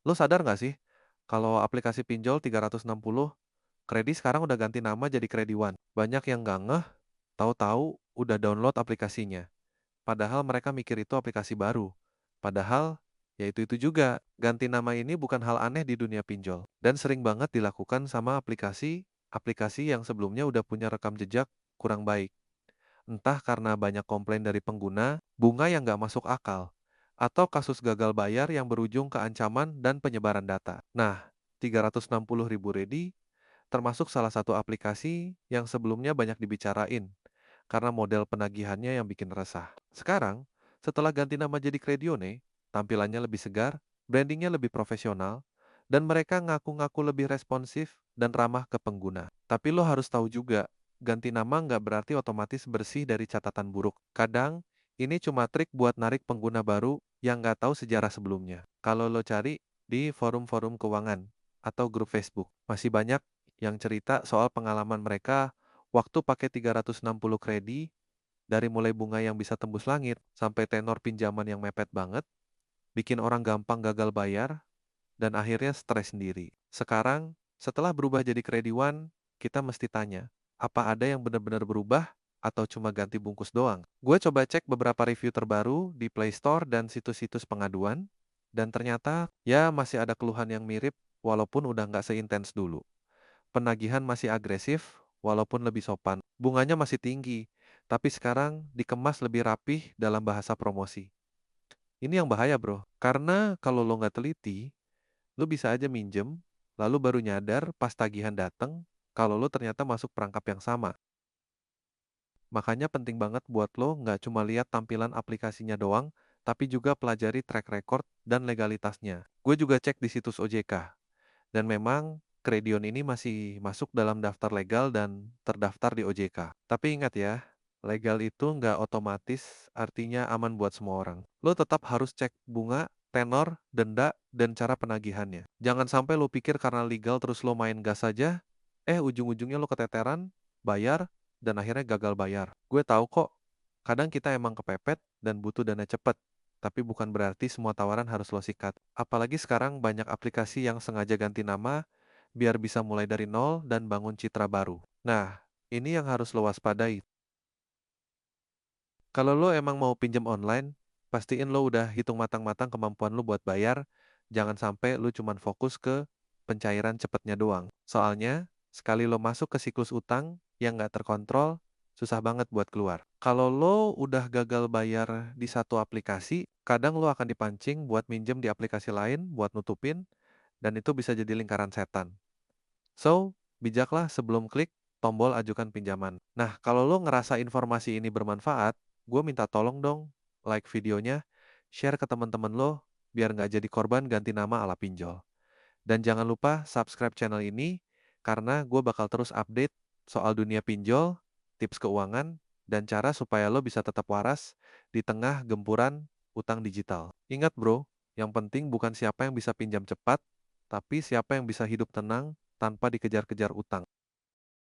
Lo sadar nggak sih, kalau aplikasi pinjol 360 Kredi sekarang udah ganti nama jadi Kredi One. Banyak yang nggak ngeh, tahu-tahu udah download aplikasinya. Padahal mereka mikir itu aplikasi baru. Padahal, ya itu juga. Ganti nama ini bukan hal aneh di dunia pinjol. Dan sering banget dilakukan sama aplikasi yang sebelumnya udah punya rekam jejak kurang baik. Entah karena banyak komplain dari pengguna, bunga yang nggak masuk akal, atau kasus gagal bayar yang berujung ke ancaman dan penyebaran data. Nah, 360.000 Redi termasuk salah satu aplikasi yang sebelumnya banyak dibicarain karena model penagihannya yang bikin resah. Sekarang, setelah ganti nama jadi Kredione, tampilannya lebih segar, brandingnya lebih profesional, dan mereka ngaku-ngaku lebih responsif dan ramah ke pengguna. Tapi lo harus tahu juga, ganti nama nggak berarti otomatis bersih dari catatan buruk. Kadang, ini cuma trik buat narik pengguna baru yang nggak tahu sejarah sebelumnya. Kalau lo cari di forum-forum keuangan atau grup Facebook, masih banyak yang cerita soal pengalaman mereka waktu pakai 360 kredi, dari mulai bunga yang bisa tembus langit sampai tenor pinjaman yang mepet banget, bikin orang gampang gagal bayar dan akhirnya stres sendiri. Sekarang, setelah berubah jadi Kredi One, kita mesti tanya, apa ada yang benar-benar berubah atau cuma ganti bungkus doang? Gue coba cek beberapa review terbaru di Play Store dan situs-situs pengaduan, dan ternyata ya masih ada keluhan yang mirip walaupun udah nggak seintens dulu. Penagihan masih agresif, walaupun lebih sopan. Bunganya masih tinggi, tapi sekarang dikemas lebih rapih dalam bahasa promosi. Ini yang bahaya bro, karena kalau lo nggak teliti, lo bisa aja minjem, lalu baru nyadar pas tagihan dateng, kalau lo ternyata masuk perangkap yang sama. Makanya penting banget buat lo nggak cuma lihat tampilan aplikasinya doang, tapi juga pelajari track record dan legalitasnya. Gue juga cek di situs OJK. Dan memang Kredion ini masih masuk dalam daftar legal dan terdaftar di OJK. Tapi ingat ya, legal itu nggak otomatis artinya aman buat semua orang. Lo tetap harus cek bunga, tenor, denda, dan cara penagihannya. Jangan sampai lo pikir karena legal terus lo main gas saja, ujung-ujungnya lo keteteran, bayar, dan akhirnya gagal bayar. Gue tahu kok, kadang kita emang kepepet dan butuh dana cepet. Tapi bukan berarti semua tawaran harus lo sikat. Apalagi sekarang banyak aplikasi yang sengaja ganti nama biar bisa mulai dari nol dan bangun citra baru. Nah, ini yang harus lo waspadai. Kalau lo emang mau pinjam online, pastiin lo udah hitung matang-matang kemampuan lo buat bayar. Jangan sampai lo cuman fokus ke pencairan cepatnya doang. Soalnya, sekali lo masuk ke siklus utang yang nggak terkontrol, susah banget buat keluar. Kalau lo udah gagal bayar di satu aplikasi, kadang lo akan dipancing buat minjem di aplikasi lain buat nutupin, dan itu bisa jadi lingkaran setan. So, bijaklah sebelum klik tombol ajukan pinjaman. Nah, kalau lo ngerasa informasi ini bermanfaat, gue minta tolong dong like videonya, share ke teman-teman lo, biar nggak jadi korban ganti nama ala pinjol. Dan jangan lupa subscribe channel ini, karena gue bakal terus update soal dunia pinjol, tips keuangan, dan cara supaya lo bisa tetap waras di tengah gempuran utang digital. Ingat bro, yang penting bukan siapa yang bisa pinjam cepat, tapi siapa yang bisa hidup tenang tanpa dikejar-kejar utang.